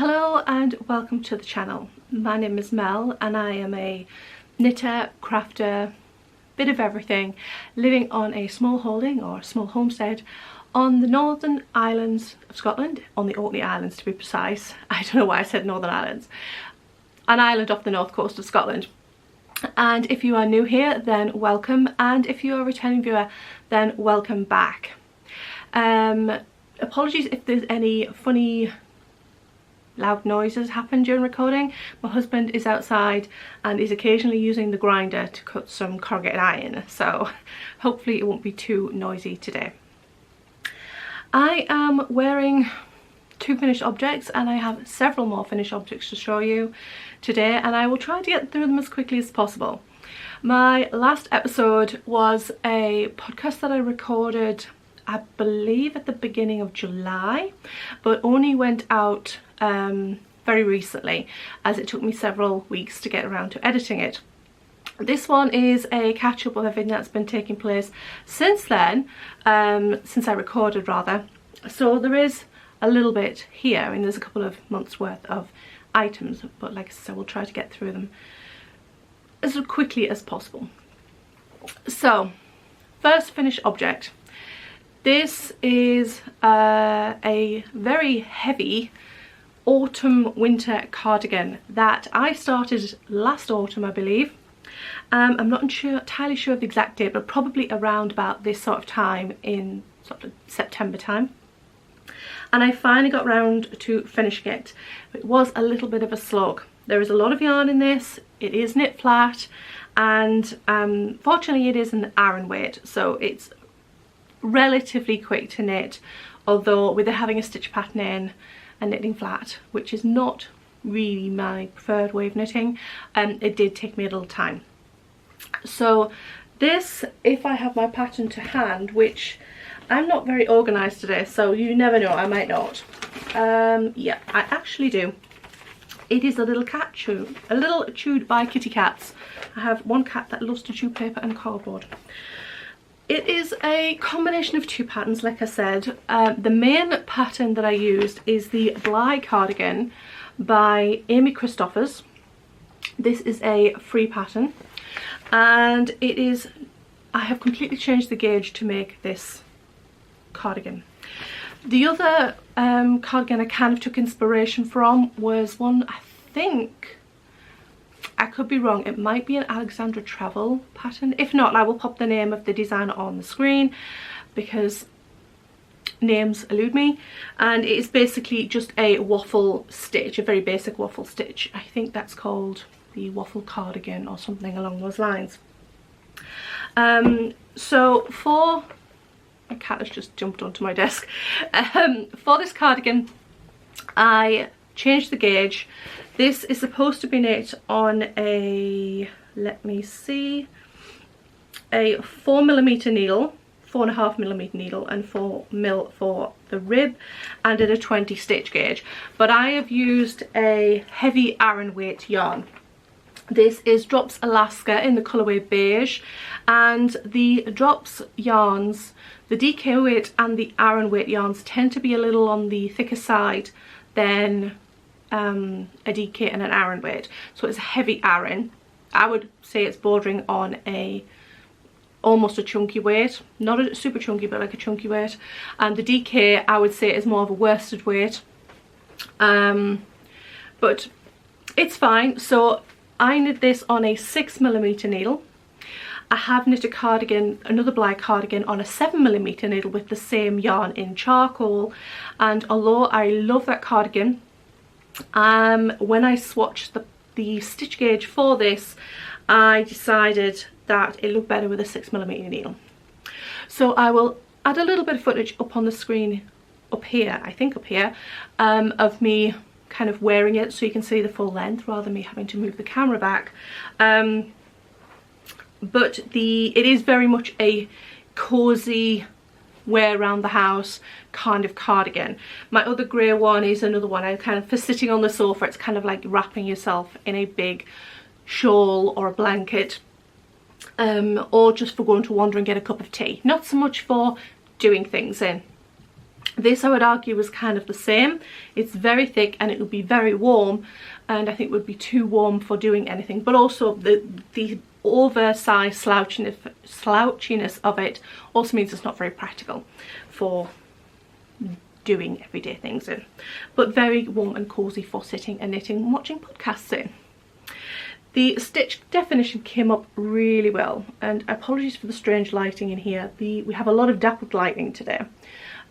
Hello and welcome to the channel. My name is Mel and I am a knitter, crafter, bit of everything, living on a small holding or a small homestead on the Northern Islands of Scotland, on the Orkney Islands to be precise. I don't know why I said Northern Islands. An island off the north coast of Scotland. And if you are new here, then welcome, and if you are a returning viewer, then welcome back. Apologies if there's any funny loud noises happen during recording. My husband is outside and is occasionally using the grinder to cut some corrugated iron, so hopefully it won't be too noisy today. I am wearing two finished objects and I have several more finished objects to show you today, and I will try to get through them as quickly as possible. My last episode was a podcast that I recorded, I believe, at the beginning of July, but only went out very recently, as it took me several weeks to get around to editing it. This one is a catch-up of everything that's been taking place since then, since I recorded rather. So there is a little bit here. I mean, there's a couple of months worth of items, but like I said, we'll try to get through them as quickly as possible. So, first finished object. This is a very heavy autumn winter cardigan that I started last autumn, I believe. I'm not entirely sure of the exact date, but probably around about this sort of time, in sort of September time. And I finally got round to finishing it. It was a little bit of a slog. There is a lot of yarn in this. It is knit flat, and fortunately it is an Aran weight, so it's relatively quick to knit, although with it having a stitch pattern in and knitting flat, which is not really my preferred way of knitting, it did take me a little time. So this, if I have my pattern to hand, which I'm not very organised today, so you never know, I might not. Yeah, I actually do. It is a little cat chew, a little chewed by kitty cats. I have one cat that loves to chew paper and cardboard. It is a combination of two patterns, like I said. The main pattern that I used is the Bly cardigan by Amy Christophers. This is a free pattern, and it is, I have completely changed the gauge to make this cardigan. The other cardigan I kind of took inspiration from was one, I think, I could be wrong, it might be an Alexandra Travel pattern. If not, I will pop the name of the designer on the screen because names elude me. And it is basically just a waffle stitch, a very basic waffle stitch. I think that's called the waffle cardigan or something along those lines. So for, my cat has just jumped onto my desk. For this cardigan, I changed the gauge. This is supposed to be knit on a, let me see, a 4mm needle, 4.5mm needle, and 4mm for the rib, and at a 20 stitch gauge. But I have used a heavy Aran weight yarn. This is Drops Alaska in the colourway beige, and the Drops yarns, the DK weight and the Aran weight yarns, tend to be a little on the thicker side than a DK and an Aran weight. So it's a heavy Aran. I would say it's bordering on a almost a chunky weight, not a super chunky, but like a chunky weight. And the DK, I would say, is more of a worsted weight, but it's fine. So I knit this on a 6mm needle. I have knit a cardigan, another Bly cardigan, on a 7mm needle with the same yarn in charcoal, and although I love that cardigan, when I swatched the stitch gauge for this, I decided that it looked better with a 6mm needle. So I will add a little bit of footage up on the screen up here, I think up here, of me kind of wearing it so you can see the full length rather than me having to move the camera back. But it is very much a cozy wear around the house kind of cardigan. My other grey one is another one, I kind of, for sitting on the sofa, it's kind of like wrapping yourself in a big shawl or a blanket, or just for going to wander and get a cup of tea. Not so much for doing things in. This, I would argue, was kind of the same. It's very thick and it would be very warm, and I think it would be too warm for doing anything, but also the oversized slouchiness of it also means it's not very practical for doing everyday things in, but very warm and cozy for sitting and knitting and watching podcasts in. The stitch definition came up really well, and apologies for the strange lighting in here. We have a lot of dappled lighting today.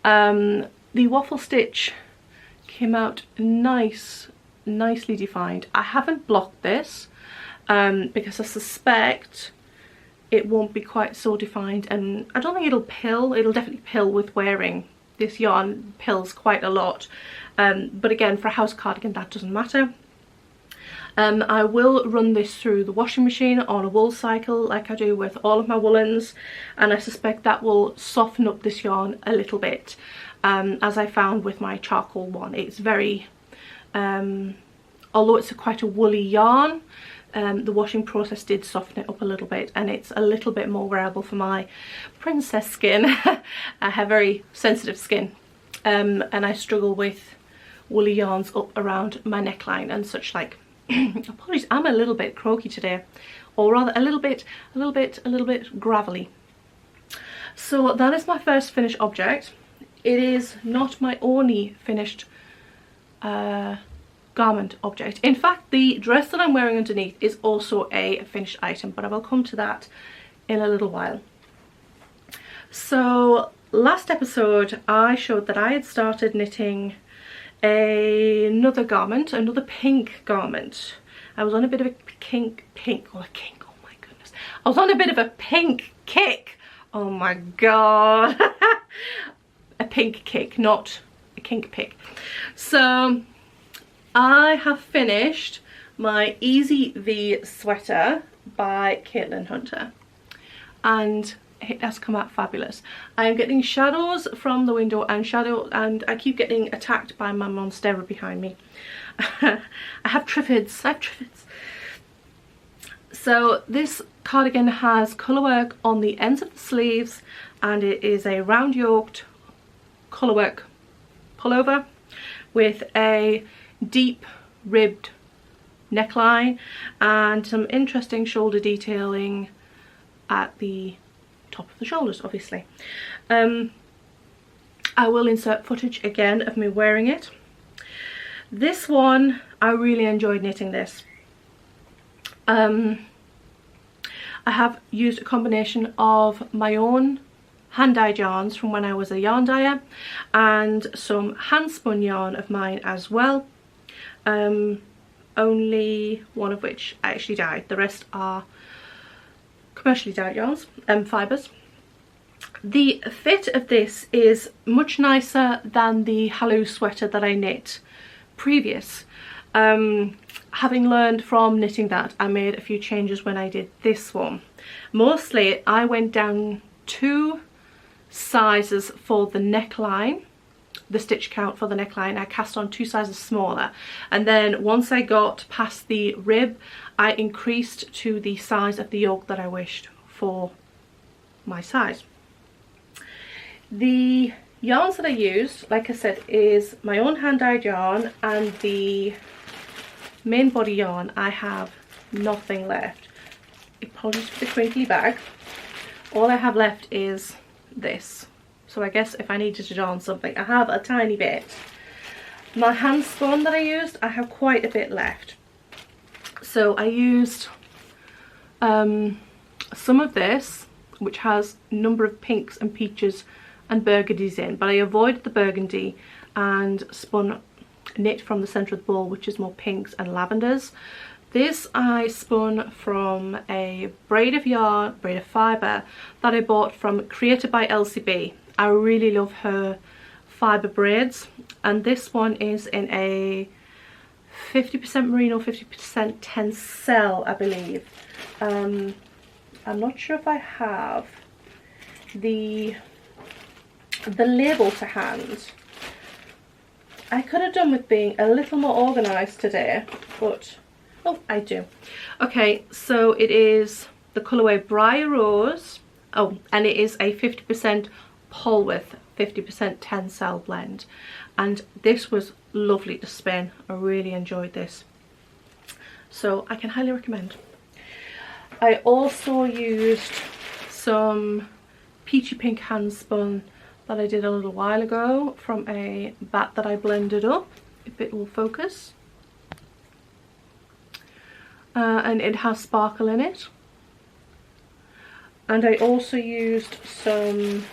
The waffle stitch came out nicely defined. I haven't blocked this because I suspect it won't be quite so defined, and I don't think it'll pill. It'll definitely pill with wearing. This yarn pills quite a lot, but again, for a house cardigan that doesn't matter. I will run this through the washing machine on a wool cycle like I do with all of my woolens, and I suspect that will soften up this yarn a little bit, as I found with my charcoal one. It's very, although it's quite a woolly yarn, the washing process did soften it up a little bit, and it's a little bit more wearable for my princess skin. I have very sensitive skin, and I struggle with woolly yarns up around my neckline and such like. Apologies, I'm a little bit croaky today, or rather a little bit gravelly. So that is my first finished object. It is not my only finished garment object. In fact, the dress that I'm wearing underneath is also a finished item, but I will come to that in a little while. So last episode I showed that I had started knitting another garment, another pink garment. I was on a bit of a pink, oh my goodness. I was on a bit of a pink kick. Oh my god. A pink kick, not a kink pick. So I have finished my Easy V sweater by Caitlin Hunter, and it has come out fabulous. I'm getting shadows from the window and I keep getting attacked by my monstera behind me. I have triffids. So this cardigan has colourwork on the ends of the sleeves, and it is a round yoked colourwork pullover with a deep ribbed neckline and some interesting shoulder detailing at the top of the shoulders, obviously. I will insert footage again of me wearing it. This one, I really enjoyed knitting this. I have used a combination of my own hand-dyed yarns from when I was a yarn dyer and some hand-spun yarn of mine as well. Only one of which I actually dyed. The rest are commercially dyed yarns and fibres. The fit of this is much nicer than the Halloo sweater that I knit previous. Having learned from knitting that, I made a few changes when I did this one. Mostly I went down 2 sizes for the neckline, the stitch count for the neckline. I cast on 2 sizes smaller, and then once I got past the rib I increased to the size of the yoke that I wished for my size. The yarns that I use, like I said, is my own hand-dyed yarn, and the main body yarn I have nothing left. Apologies for the crinkly bag. All I have left is this. So I guess if I needed to darn something, I have a tiny bit. My hand spun that I used, I have quite a bit left. So I used some of this, which has a number of pinks and peaches and burgundies in, but I avoided the burgundy and spun knit from the centre of the ball, which is more pinks and lavenders. This I spun from a braid of fibre that I bought from Created by LCB. I really love her fibre braids, and this one is in a 50% merino, 50% tencel, I believe. I'm not sure if I have the label to hand. I could have done with being a little more organised today, but oh, I do. Okay, so it is the colourway Briar Rose. Oh, and it is a 50% Polwarth 50% Tencel blend, and this was lovely to spin. I really enjoyed this, so I can highly recommend. I also used some peachy pink hand spun that I did a little while ago from a bat that I blended up, if it will focus, and it has sparkle in it. And I also used some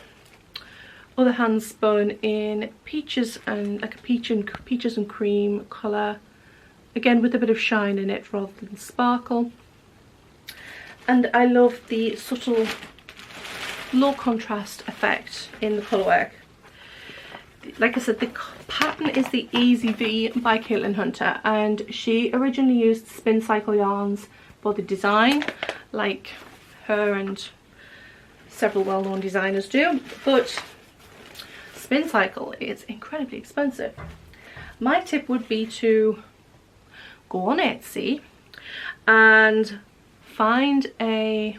other hand spun in peaches, and like a peaches and cream colour, again with a bit of shine in it rather than sparkle. And I love the subtle low contrast effect in the colourwork. Like I said, the pattern is the Easy V by Caitlin Hunter, and she originally used Spin Cycle yarns for the design, like her and several well-known designers do, but Spin Cycle is incredibly expensive. My tip would be to go on Etsy and find a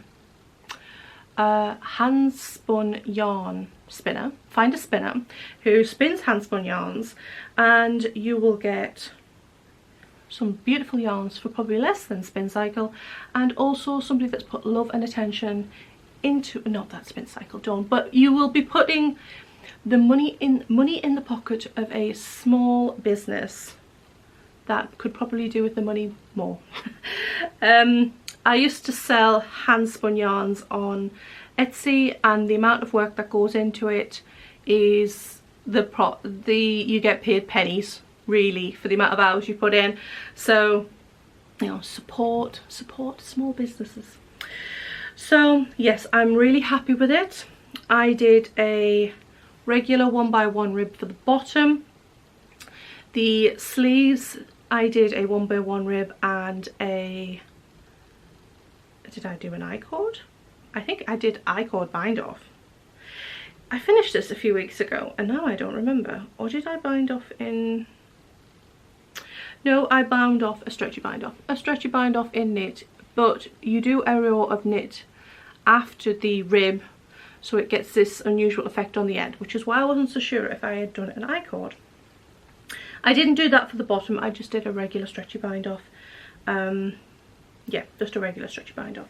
hand spun yarn spinner. Find a spinner who spins hand spun yarns, and you will get some beautiful yarns for probably less than Spin Cycle, and also somebody that's put love and attention into, not that Spin Cycle don't, but you will be putting the money in the pocket of a small business that could probably do with the money more. I used to sell hand spun yarns on Etsy, and the amount of work that goes into it is you get paid pennies really for the amount of hours you put in. So, you know, support small businesses. So yes, I'm really happy with it. I did a regular 1x1 rib for the bottom. The sleeves, I did a 1x1 rib and a, did I do an I-cord? I think I did I-cord bind off. I finished this a few weeks ago and now I don't remember. Or did I bind off in... No, I bound off a stretchy bind off. A stretchy bind off in knit, but you do a row of knit after the rib, so it gets this unusual effect on the end, which is why I wasn't so sure if I had done an I-cord. I didn't do that for the bottom, I just did a regular stretchy bind off. Yeah, just a regular stretchy bind off.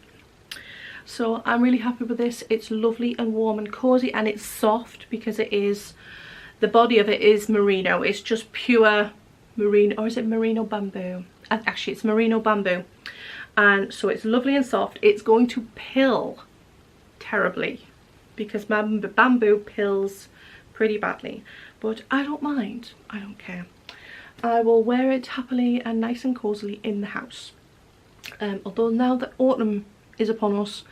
So I'm really happy with this. It's lovely and warm and cozy, and it's soft because it is, the body of it is merino. It's just pure merino, or is it merino bamboo? Actually, it's merino bamboo. And so it's lovely and soft. It's going to pill terribly because bamboo pills pretty badly, but I don't mind. I don't care. I will wear it happily and nice and cosily in the house. Although now that autumn is upon us,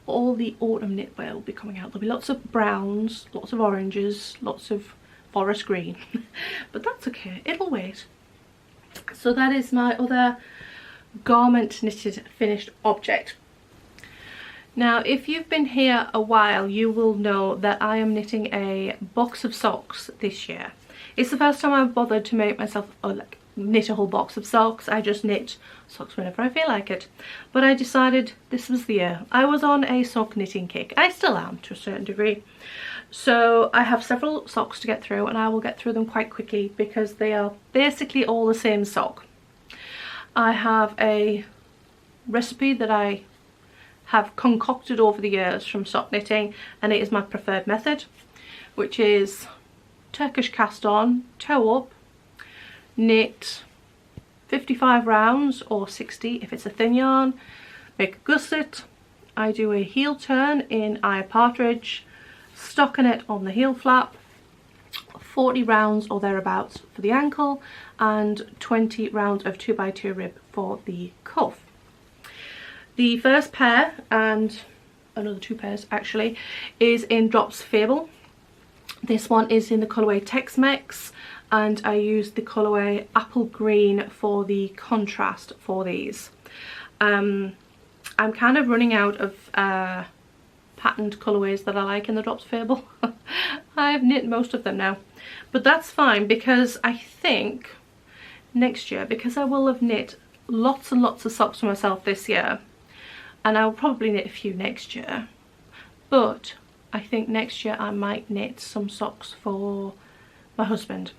all the autumn knitwear will be coming out. There'll be lots of browns, lots of oranges, lots of forest green, but that's okay, it'll wait. So that is my other garment knitted finished object. Now, if you've been here a while, you will know that I am knitting a box of socks this year. It's the first time I've bothered to make myself knit a whole box of socks. I just knit socks whenever I feel like it. But I decided this was the year. I was on a sock knitting kick. I still am to a certain degree. So I have several socks to get through, and I will get through them quite quickly because they are basically all the same sock. I have a recipe that I have concocted over the years from sock knitting, and it is my preferred method, which is Turkish cast on, toe up, knit 55 rounds or 60 if it's a thin yarn, make a gusset. I do a heel turn in eye partridge, stockinette on the heel flap, 40 rounds or thereabouts for the ankle, and 20 rounds of 2x2 rib for the cuff. The first pair, and another two pairs actually, is in Drops Fable. This one is in the colourway Tex-Mex, and I used the colourway Apple Green for the contrast for these. I'm kind of running out of patterned colourways that I like in the Drops Fable. I've knit most of them now, but that's fine because I think next year, because I will have knit lots and lots of socks for myself this year, and I'll probably knit a few next year, but I think next year I might knit some socks for my husband.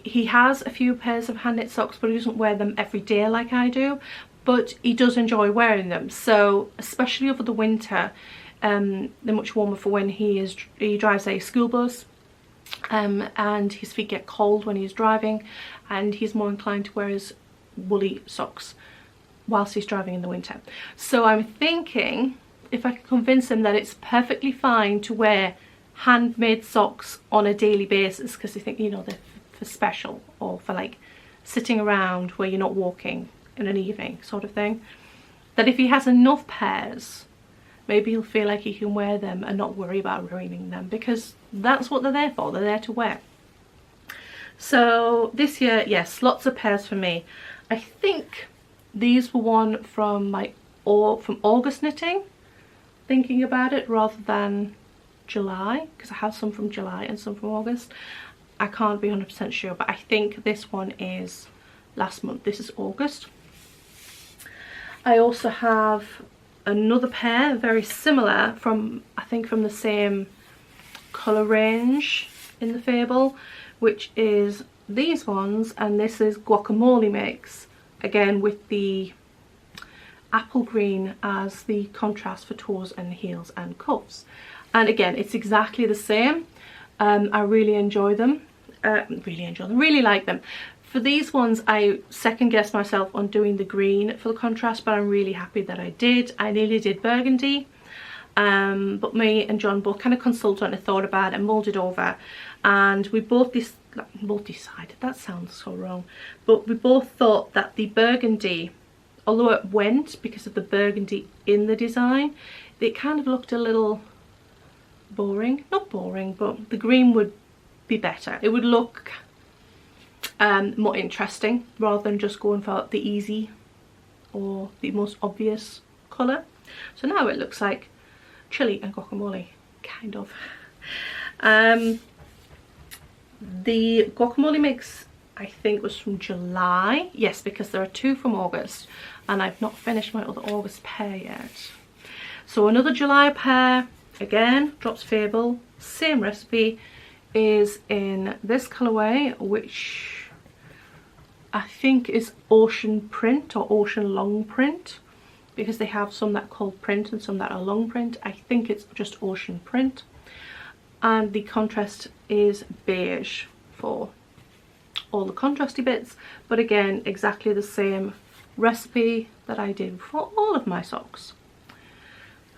He has a few pairs of hand knit socks, but he doesn't wear them every day like I do, but he does enjoy wearing them. So especially over the winter, they're much warmer for when he drives a school bus, and his feet get cold when he's driving, and he's more inclined to wear his woolly socks whilst he's driving in the winter. So I'm thinking if I can convince him that it's perfectly fine to wear handmade socks on a daily basis, because I think, you know, they're for special or for like sitting around where you're not walking in an evening sort of thing, that if he has enough pairs, maybe he'll feel like he can wear them and not worry about ruining them, because that's what they're there for. They're there to wear. So this year, yes, lots of pairs for me. I think these were one from from August knitting, thinking about it, rather than July, because I have some from July and some from August. I can't be 100% sure, but I think this one is last month. This is August. I also have another pair very similar from, I think, from the same colour range in the Fable, which is these ones, and this is Guacamole Mix, again with the apple green as the contrast for toes and heels and cuffs. And again, it's exactly the same. I really enjoy them. Really like them. For these ones, I second guessed myself on doing the green for the contrast, but I'm really happy that I did. I nearly did burgundy, but me and John both kind of consulted and thought about it and moulded over, and we both decided, that sounds so wrong, but we both thought that the burgundy, although it went because of the burgundy in the design, it kind of looked a little boring. Not boring, but the green would be better. It would look more interesting rather than just going for the easy or the most obvious colour. So now it looks like chili and guacamole, kind of. The guacamole mix, I think, was from July. Yes, because there are two from August, and I've not finished my other August pair yet. So another July pair, again, Drops Fable, same recipe, is in this colourway, which I think is ocean print or ocean long print, because they have some that are called print and some that are long print. I think it's just ocean print, and the contrast is beige for all the contrasty bits, but again, exactly the same recipe that I did for all of my socks.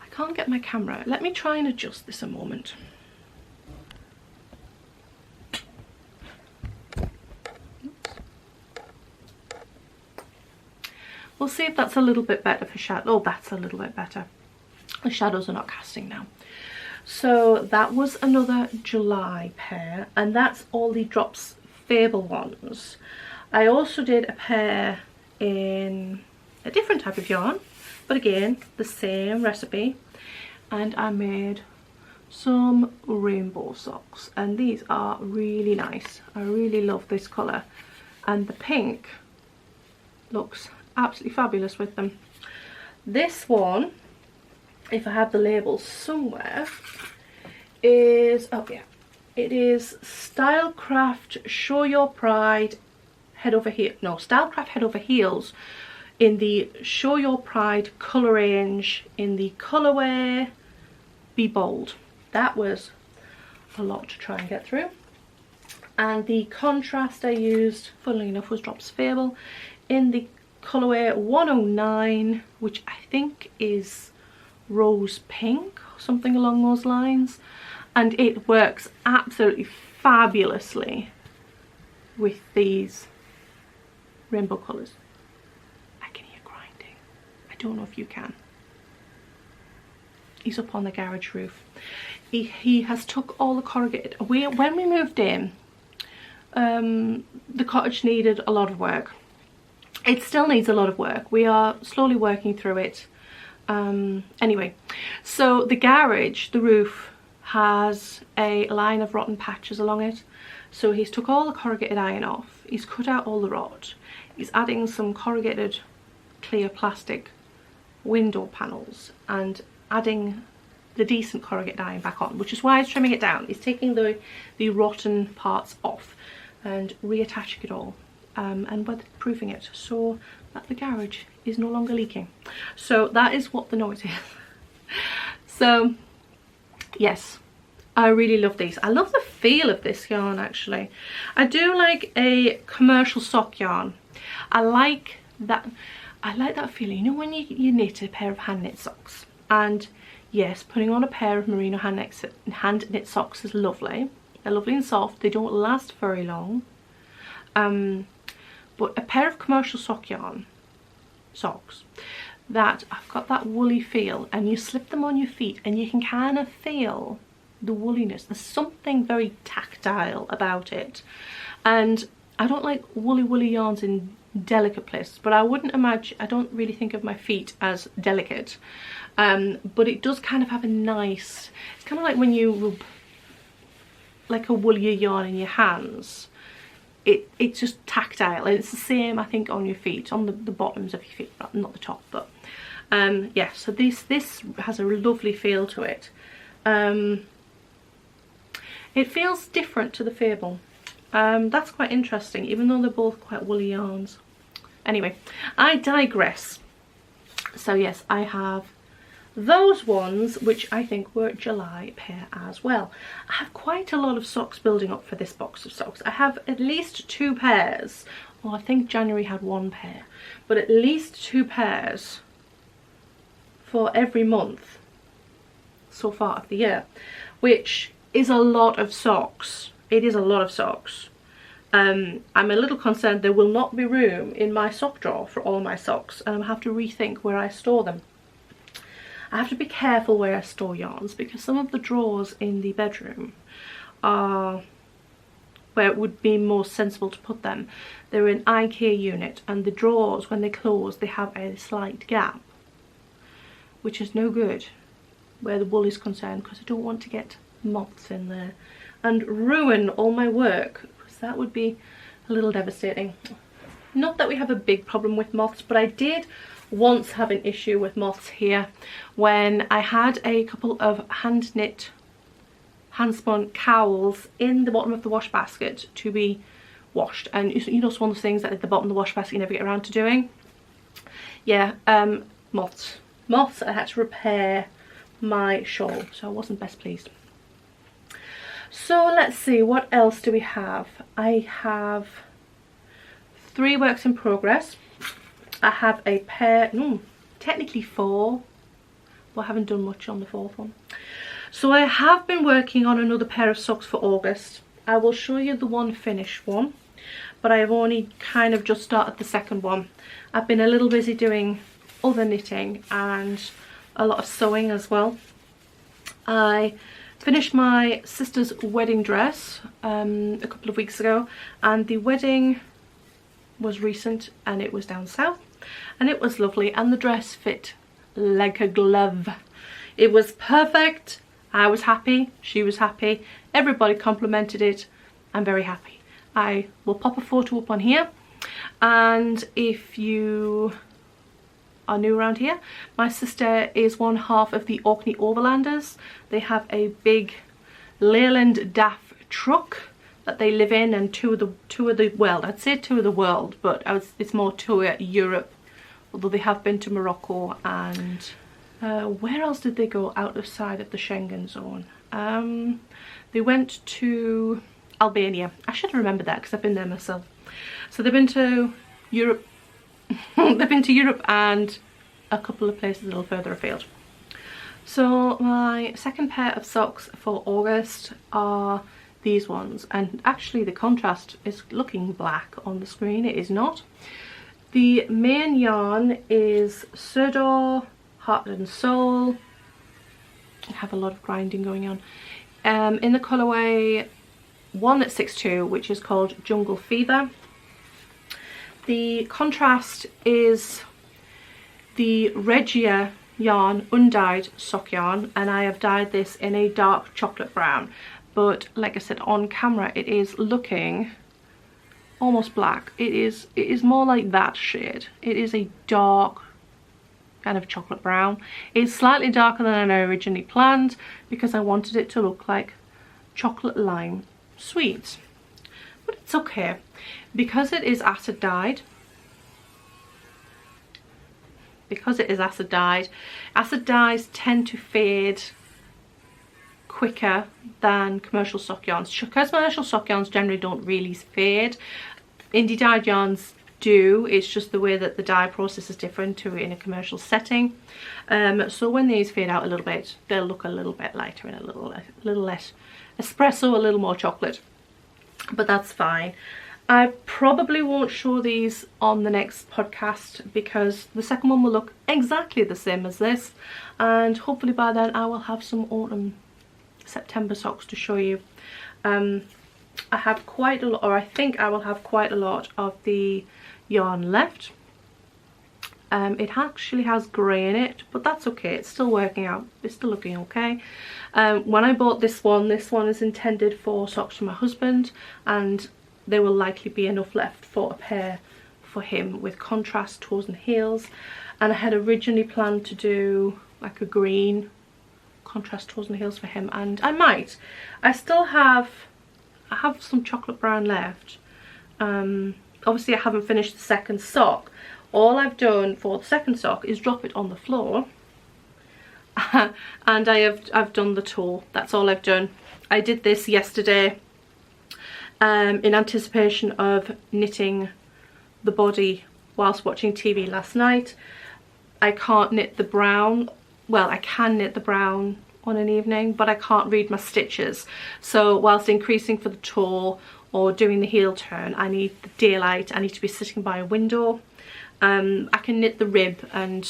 I can't get my camera. Let me try and adjust this a moment. We'll see if that's a little bit better for shadow. Oh, that's a little bit better. The shadows are not casting now. So that was another July pair, and that's all the Drops Fable ones. I also did a pair in a different type of yarn, but again, the same recipe, and I made some rainbow socks, and these are really nice. I really love this colour, and the pink looks absolutely fabulous with them. This one, if I have the label somewhere, is, oh yeah, it is Stylecraft Show Your Pride Head Over Heels. No, Stylecraft Head Over Heels in the Show Your Pride colour range in the colourway Be Bold. That was a lot to try and get through. And the contrast I used, funnily enough, was Drops Fable in the colourway 109, which I think is rose pink or something along those lines, and it works absolutely fabulously with these rainbow colours. I can hear grinding. I don't know if you can. He's up on the garage roof. He has took all the corrugated. When we moved in, the cottage needed a lot of work. It still needs a lot of work. We are slowly working through it. Anyway, so the garage, the roof, has a line of rotten patches along it. So he's took all the corrugated iron off. He's cut out all the rot. He's adding some corrugated clear plastic window panels and adding the decent corrugated iron back on, which is why it's trimming it down. It's taking the rotten parts off and reattaching it all, and weatherproofing it so that the garage is no longer leaking. So that is what the noise is. So yes, I really love these. I love the feel of this yarn actually. I do like a commercial sock yarn. I like that feeling, you know, when you knit a pair of hand knit socks. And yes, putting on a pair of merino hand knit socks is lovely. They're lovely and soft. They don't last very long. But a pair of commercial sock yarn socks that have got that woolly feel, and you slip them on your feet and you can kind of feel the woolliness. There's something very tactile about it. And I don't like woolly yarns in delicate places, but I don't really think of my feet as delicate. But it does kind of have a nice, it's kind of like when you rub like a woollier yarn in your hands. It's just tactile, and it's the same I think on your feet, on the bottoms of your feet, not the top. But yeah, so this has a lovely feel to it. It feels different to the Fable. That's quite interesting, even though they're both quite woolly yarns. Anyway, I digress. So yes, I have those ones, which I think were July pair as well. I have quite a lot of socks building up for this box of socks. I have at least 2 pairs. Well, I think January had 1 pair, but at least 2 pairs for every month so far of the year, which is a lot of socks. It is a lot of socks. I'm a little concerned there will not be room in my sock drawer for all my socks, and I'll have to rethink where I store them. I have to be careful where I store yarns, because some of the drawers in the bedroom are where it would be more sensible to put them. They're an IKEA unit, and the drawers, when they close, they have a slight gap, which is no good where the wool is concerned, because I don't want to get moths in there and ruin all my work, because that would be a little devastating. Not that we have a big problem with moths, but I did once have an issue with moths here when I had a couple of hand knit, hand spun cowls in the bottom of the wash basket to be washed. And you know, it's one of those things that at the bottom of the wash basket you never get around to doing. Yeah, moths. I had to repair my shawl, so I wasn't best pleased. So let's see, what else do we have? I have 3 works in progress. I have a pair, technically 4, but I haven't done much on the 4th one. So I have been working on another pair of socks for August. I will show you the one finished one, but I have only kind of just started the 2nd one. I've been a little busy doing other knitting and a lot of sewing as well. I finished my sister's wedding dress a couple of weeks ago, and the wedding was recent and it was down south, and it was lovely, and the dress fit like a glove. It was perfect. I was happy, she was happy, everybody complimented it. I'm very happy. I will pop a photo up on here, and if you are new around here, my sister is one half of the Orkney Overlanders. They have a big Leyland DAF truck that they live in, and tour the world. I'd say tour the world, but it's more tour Europe, although they have been to Morocco, and where else did they go outside of the Schengen zone? They went to Albania. I should remember that because I've been there myself. So they've been to Europe. They've been to Europe and a couple of places a little further afield. So my 2nd pair of socks for August are these ones, and actually the contrast is looking black on the screen. It is not. The main yarn is Surdor Heart and Soul. I have a lot of grinding going on. In the colourway 162, which is called Jungle Fever. The contrast is the Regia yarn, undyed sock yarn, and I have dyed this in a dark chocolate brown, but like I said, on camera it is looking almost black. It is more like that shade. It is a dark kind of chocolate brown. It's slightly darker than I originally planned because I wanted it to look like chocolate lime sweets, but it's okay because it is acid dyed. Acid dyes tend to fade quicker than commercial sock yarns. Commercial sock yarns generally don't really fade. Indie dyed yarns do. It's just the way that the dye process is different to in a commercial setting. So when these fade out a little bit, they'll look a little bit lighter and a little less espresso, a little more chocolate, but that's fine. I probably won't show these on the next podcast because the second one will look exactly the same as this, and hopefully by then I will have some autumn September socks to show you. I have quite a lot, or I think I will have quite a lot of the yarn left. It actually has grey in it, but that's okay. It's still working out. It's still looking okay. When I bought this one is intended for socks for my husband, and there will likely be enough left for a pair for him with contrast toes and heels. And I had originally planned to do like a green contrast toes and heels for him, and I might. I have some chocolate brown left. Obviously I haven't finished the second sock. All I've done for the second sock is drop it on the floor and I've done the toe. That's all I've done. I did this yesterday in anticipation of knitting the body whilst watching TV last night. I can't knit the brown. Well, I can knit the brown on an evening, but I can't read my stitches. So whilst increasing for the toe or doing the heel turn, I need the daylight. I need to be sitting by a window. I can knit the rib and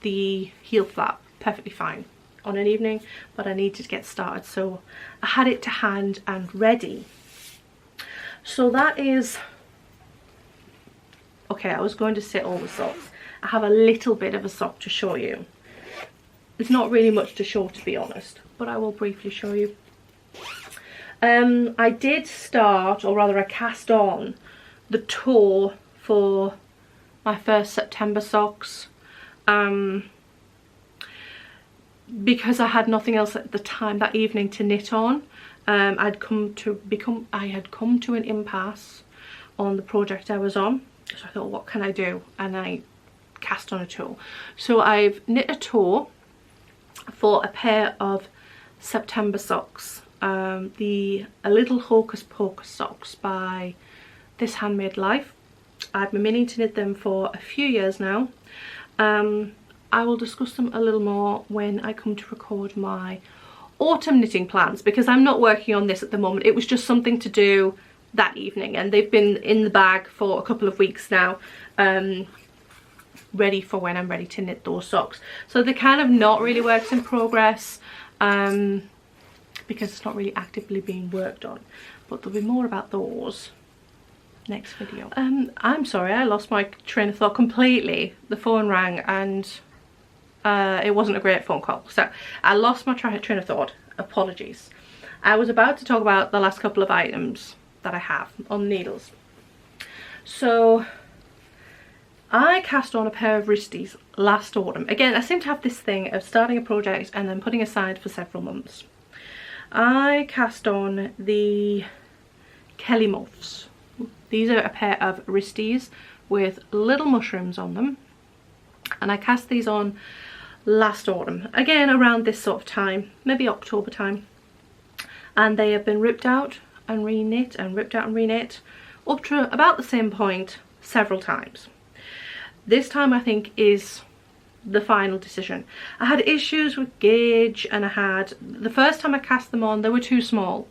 the heel flap perfectly fine on an evening, but I needed to get started, so I had it to hand and ready. So that is okay. I was going to say all the socks. I have a little bit of a sock to show you. It's not really much to show, to be honest, but I will briefly show you. I did start, or rather I cast on the toe for my first September socks because I had nothing else at the time that evening to knit on. I had come to an impasse on the project I was on, so I thought, what can I do? And I cast on a toe. So I've knit a toe for a pair of September socks, a little Hocus Pocus socks by This Handmade Life. I've been meaning to knit them for a few years now. I will discuss them a little more when I come to record my autumn knitting plans, because I'm not working on this at the moment. It was just something to do that evening, and they've been in the bag for a couple of weeks now, ready for when I'm ready to knit those socks. So they're kind of not really works in progress, because it's not really actively being worked on, but there'll be more about those next video. I'm sorry, I lost my train of thought completely. The phone rang and it wasn't a great phone call, so I lost my train of thought. Apologies. I was about to talk about the last couple of items that I have on needles. So I cast on a pair of wristies last autumn. Again, I seem to have this thing of starting a project and then putting aside for several months. I cast on the Kelly Muffs. These are a pair of wristies with little mushrooms on them, and I cast these on last autumn, again around this sort of time, maybe October time, and they have been ripped out and reknit and ripped out and reknit up to about the same point several times. This time I think is the final decision. I had issues with gauge, and I had, the first time I cast them on, they were too small.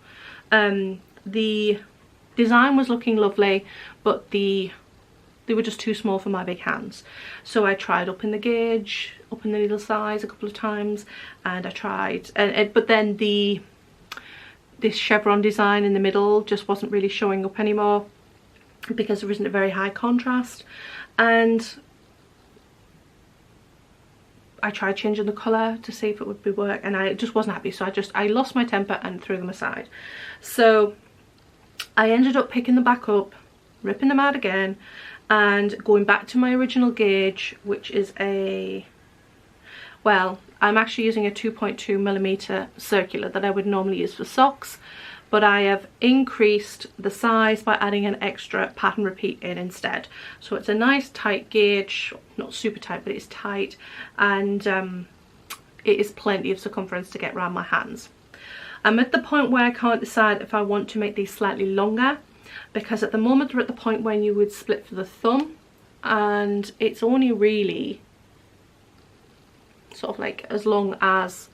The design was looking lovely, but they were just too small for my big hands. So I tried up in the gauge, up in the needle size a couple of times, and I tried, but then this chevron design in the middle just wasn't really showing up anymore because there isn't a very high contrast, and I tried changing the colour to see if it would work, and I just wasn't happy, so I lost my temper and threw them aside. So I ended up picking them back up, ripping them out again, and going back to my original gauge, which is a Well, I'm actually using a 2.2mm circular that I would normally use for socks, but I have increased the size by adding an extra pattern repeat in instead. So it's a nice tight gauge, not super tight, but it's tight, and it is plenty of circumference to get around my hands. I'm at the point where I can't decide if I want to make these slightly longer, because at the moment we're at the point when you would split for the thumb, and it's only really sort of like as long as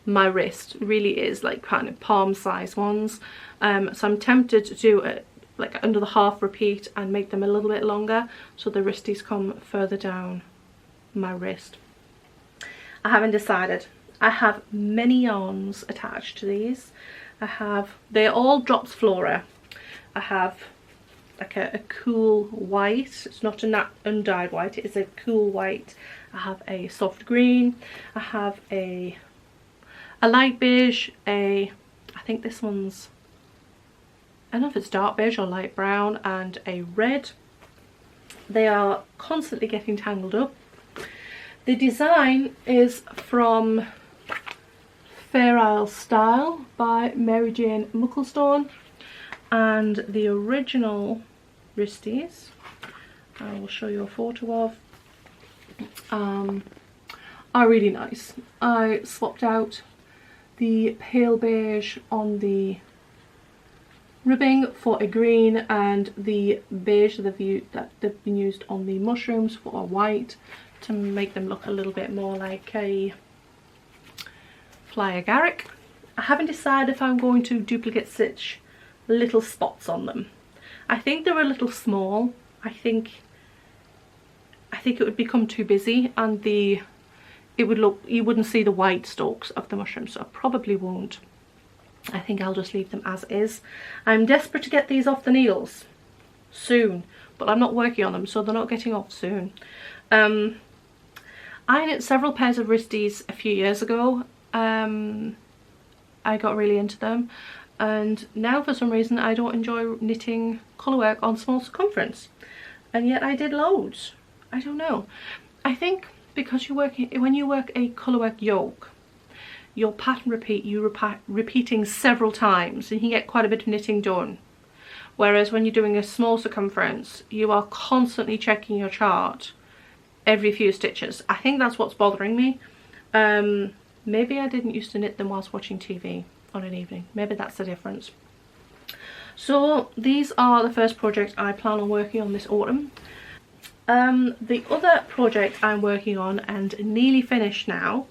my wrist. It really is like kind of palm size ones. So I'm tempted to do it like under the half repeat and make them a little bit longer so the wristies come further down my wrist. I haven't decided. I have many yarns attached to these. They're all Drops Flora. I have like a cool white. It's not a undyed white, it is a cool white. I have a soft green. I have a light beige, I think this one's, I don't know if it's dark beige or light brown, and a red. They are constantly getting tangled up. The design is from Fair Isle Style by Mary Jane Mucklestone, and the original wristies I will show you a photo of are really nice. I swapped out the pale beige on the ribbing for a green, and the beige that they've been used on the mushrooms for a white, to make them look a little bit more like a fly agaric. I haven't decided if I'm going to duplicate stitch little spots on them. I think they're a little small. I think it would become too busy, and you wouldn't see the white stalks of the mushrooms, so I probably won't. I think I'll just leave them as is. I'm desperate to get these off the needles soon, but I'm not working on them, so they're not getting off soon. I knit several pairs of wristies a few years ago. I got really into them, and now for some reason I don't enjoy knitting colourwork on small circumference, and yet I did loads. I don't know. I think because when you work a colourwork yoke, your pattern repeat, you're repeating several times, and you can get quite a bit of knitting done. Whereas when you're doing a small circumference, you are constantly checking your chart every few stitches. I think that's what's bothering me. Maybe I didn't used to knit them whilst watching TV on an evening. Maybe that's the difference. So these are the first project I plan on working on this autumn. The other project I'm working on, and nearly finished now,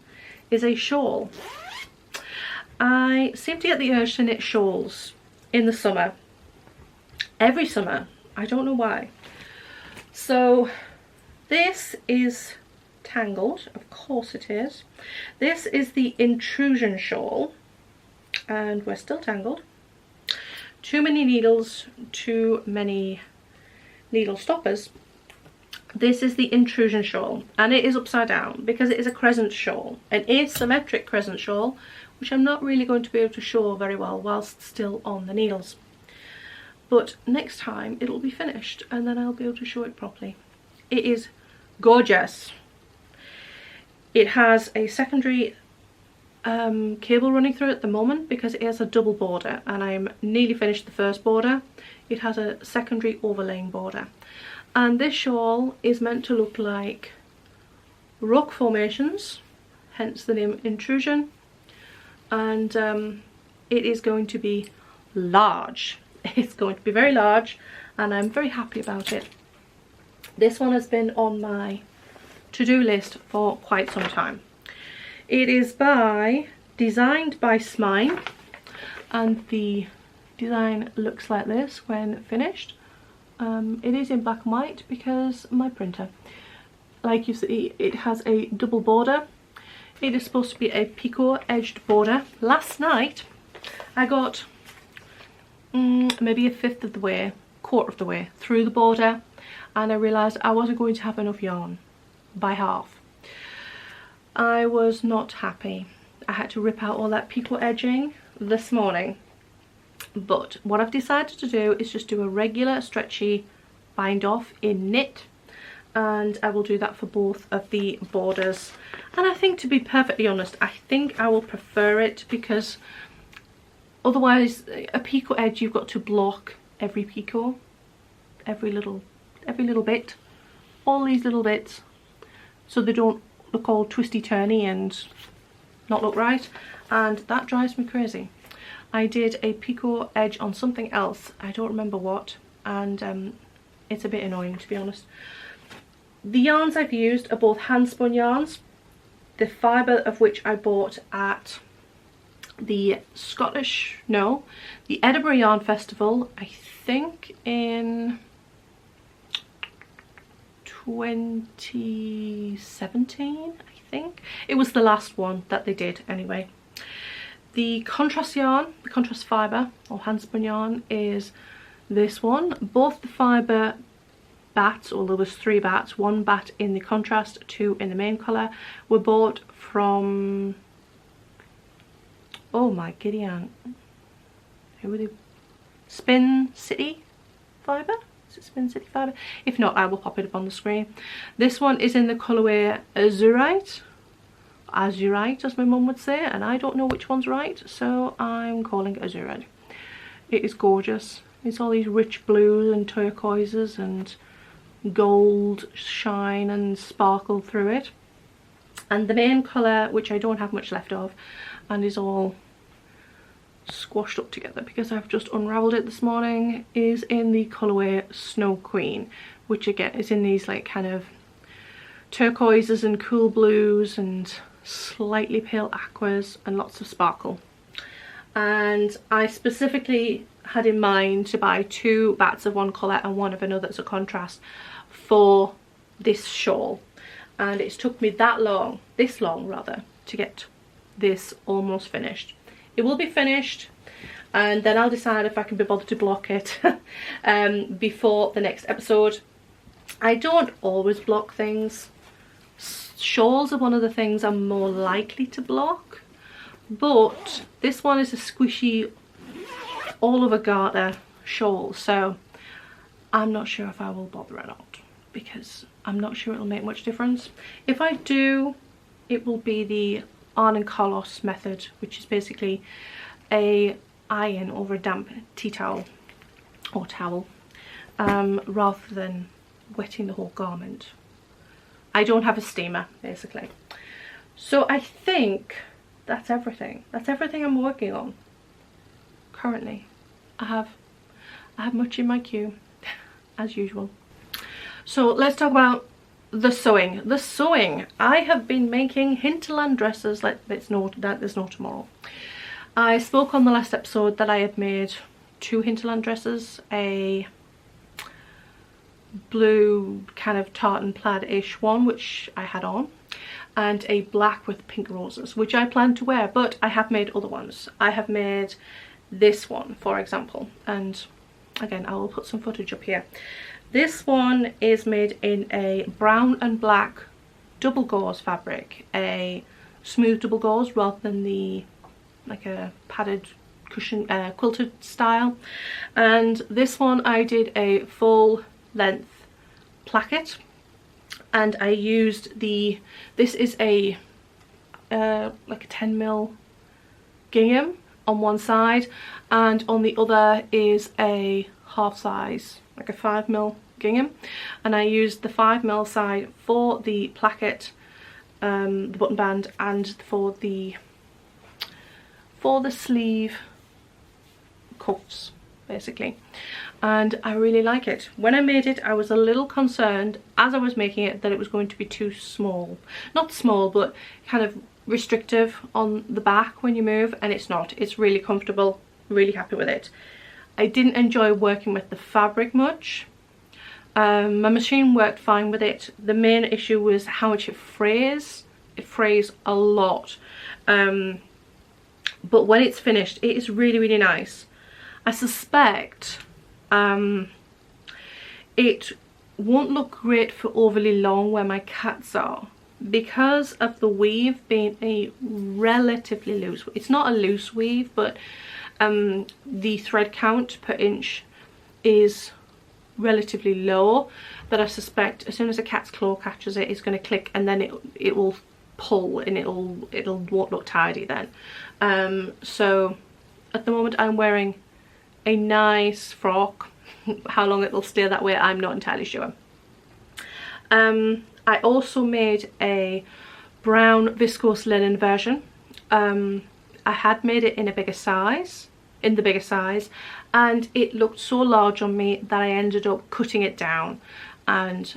is a shawl. I seem to get the urge to knit shawls in the summer. Every summer. I don't know why. So this is tangled, of course it is. This is the Intrusion shawl, and we're still tangled. Too many needles, too many needle stoppers. This is the Intrusion shawl, and it is upside down because it is a crescent shawl, an asymmetric crescent shawl, which I'm not really going to be able to show very well whilst still on the needles. But next time it'll be finished, and then I'll be able to show it properly. It is gorgeous. It has a secondary cable running through it at the moment because it has a double border, and I'm nearly finished the first border. It has a secondary overlaying border. And this shawl is meant to look like rock formations, hence the name Intrusion, and it is going to be large. It's going to be very large, and I'm very happy about it. This one has been on my to-do list for quite some time. It is designed by Smine, and the design looks like this when finished. It is in black and white because my printer, like you see, it has a double border. It is supposed to be a picot edged border. Last night I got maybe a fifth of the way, quarter of the way through the border, and I realised I wasn't going to have enough yarn by half. I was not happy. I had to rip out all that picot edging this morning. But what I've decided to do is just do a regular stretchy bind off in knit, and I will do that for both of the borders. And I think, to be perfectly honest, I think I will prefer it, because otherwise a picot edge, you've got to block every picot, every little bit, all these little bits, so they don't look all twisty turny and not look right, and that drives me crazy. I did a picot edge on something else, I don't remember what, and it's a bit annoying, to be honest. The yarns I've used are both hand spun yarns, the fibre of which I bought at the the Edinburgh Yarn Festival, I think in 2017, I think. It was the last one that they did anyway. The contrast yarn, the contrast fibre or handspun yarn, is this one. Both the fibre bats, or there was 3 bats, 1 bat in the contrast, 2 in the main colour, were bought from, oh my giddy aunt, who were they? Spin City Fibre? Is it Spin City Fibre? If not, I will pop it up on the screen. This one is in the colourway Azurite, as my mum would say, and I don't know which one's right, so I'm calling it Azurite. It is gorgeous. It's all these rich blues and turquoises and gold shine and sparkle through it. And the main colour, which I don't have much left of and is all squashed up together because I've just unravelled it this morning, is in the colourway Snow Queen, which again is in these like kind of turquoises and cool blues and slightly pale aquas and lots of sparkle. And I specifically had in mind to buy 2 bats of one colour and 1 of another as a contrast for this shawl, and it's took me this long rather, to get this almost finished. It will be finished, and then I'll decide if I can be bothered to block it before the next episode. I don't always block things. Shawls are one of the things I'm more likely to block, but this one is a squishy all over garter shawl, so I'm not sure if I will bother or not, because I'm not sure it'll make much difference. If I do, it will be the Arn and Carlos method, which is basically a iron over a damp tea towel or towel, rather than wetting the whole garment. I don't have a steamer, basically. So I think that's everything. That's everything I'm working on currently. I have much in my queue, as usual. So let's talk about the sewing. The sewing. I have been making hinterland dresses. There's no tomorrow. I spoke on the last episode that I had made 2 hinterland dresses, a blue kind of tartan plaid-ish one, which I had on, and a black with pink roses, which I plan to wear, but I have made other ones. I have made this one, for example, and again, I will put some footage up here. This one is made in a brown and black double gauze fabric, a smooth double gauze rather than the like a padded cushion quilted style. And this one I did a full length placket, and I used this is a like a 10mm gingham on one side, and on the other is a half size, like a 5mm gingham, and I used the 5mm side for the placket, the button band, and for the sleeve cuffs, basically. And I really like it. When I made it, I was a little concerned as I was making it that it was going to be too small. Not small, but kind of restrictive on the back when you move, and it's not. It's really comfortable, really happy with it. I didn't enjoy working with the fabric much. My machine worked fine with it. The main issue was how much it frays. It frays a lot. But when it's finished, it is really, really nice. I suspect it won't look great for overly long where my cats are, because of the weave being a relatively loose. It's not a loose weave, but the thread count per inch is relatively low that I suspect as soon as a cat's claw catches it, it's going to click, and then it will pull, and it won't look tidy then. So at the moment I'm wearing a nice frock. How long it'll stay that way, I'm not entirely sure. I also made a brown viscose linen version. I had made it in the bigger size, and it looked so large on me that I ended up cutting it down and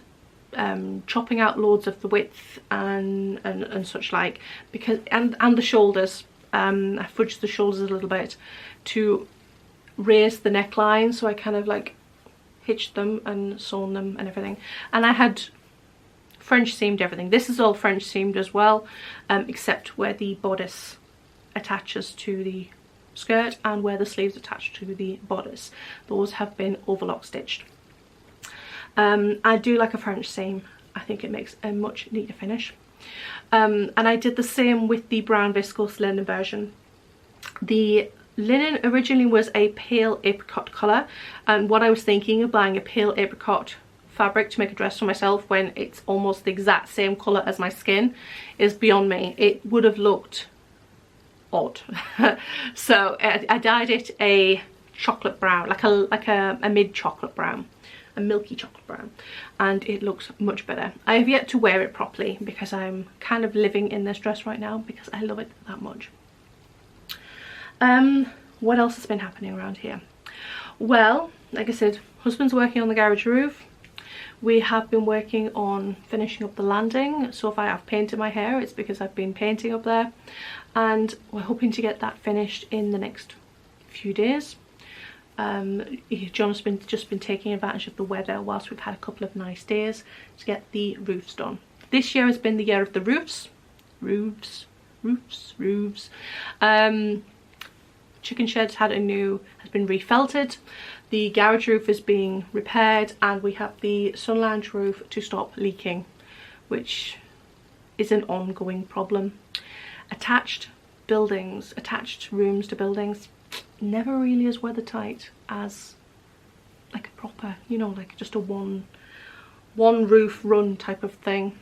chopping out loads of the width and such like, because and the shoulders. I fudged the shoulders a little bit to raise the neckline, so I kind of like hitched them and sewn them and everything, and I had French seamed everything. This is all French seamed as well, except where the bodice attaches to the skirt and where the sleeves attach to the bodice. Those have been overlock stitched. I do like a French seam. I think it makes a much neater finish. And I did the same with the brown viscose linen version. The linen originally was a pale apricot colour, and what I was thinking of buying a pale apricot fabric to make a dress for myself when it's almost the exact same colour as my skin is beyond me. It would have looked odd. So I dyed it a chocolate brown, like a mid chocolate brown, a milky chocolate brown, and it looks much better. I have yet to wear it properly because I'm kind of living in this dress right now because I love it that much. What else has been happening around here? Well, like I said, husband's working on the garage roof. We have been working on finishing up the landing, so if I have paint in my hair, it's because I've been painting up there, and we're hoping to get that finished in the next few days. John's just been taking advantage of the weather whilst we've had a couple of nice days to get the roofs done. This year has been the year of the roofs. Chicken shed's has been refelted. The garage roof is being repaired, and we have the sun lounge roof to stop leaking, which is an ongoing problem. Attached rooms to buildings never really as weathertight as like a proper, you know, like just a one roof run type of thing.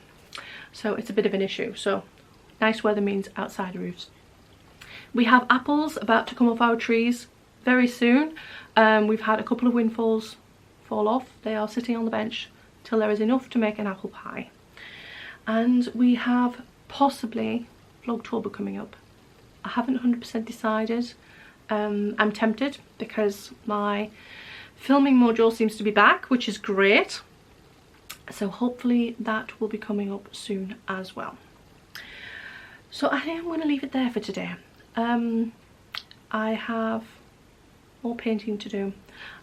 So it's a bit of an issue. So nice weather means outside roofs. We have apples about to come off our trees very soon. We've had a couple of windfalls fall off. They are sitting on the bench till there is enough to make an apple pie. And we have possibly Vlogtober coming up. I haven't 100% decided. I'm tempted because my filming mojo seems to be back, which is great. So hopefully that will be coming up soon as well. So I think I'm going to leave it there for today. I have more painting to do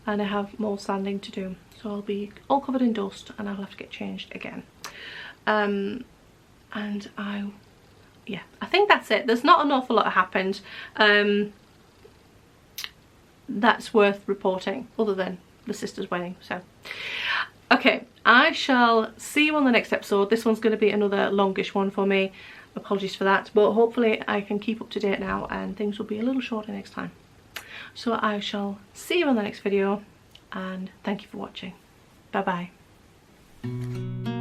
and I have more sanding to do, so I'll be all covered in dust and I'll have to get changed again. And I think that's it. There's not an awful lot happened that's worth reporting other than the sister's wedding. So okay, I shall see you on the next episode. This one's going to be another longish one for me. Apologies for that, but hopefully I can keep up to date now and things will be a little shorter next time. So I shall see you on the next video, and thank you for watching. Bye bye.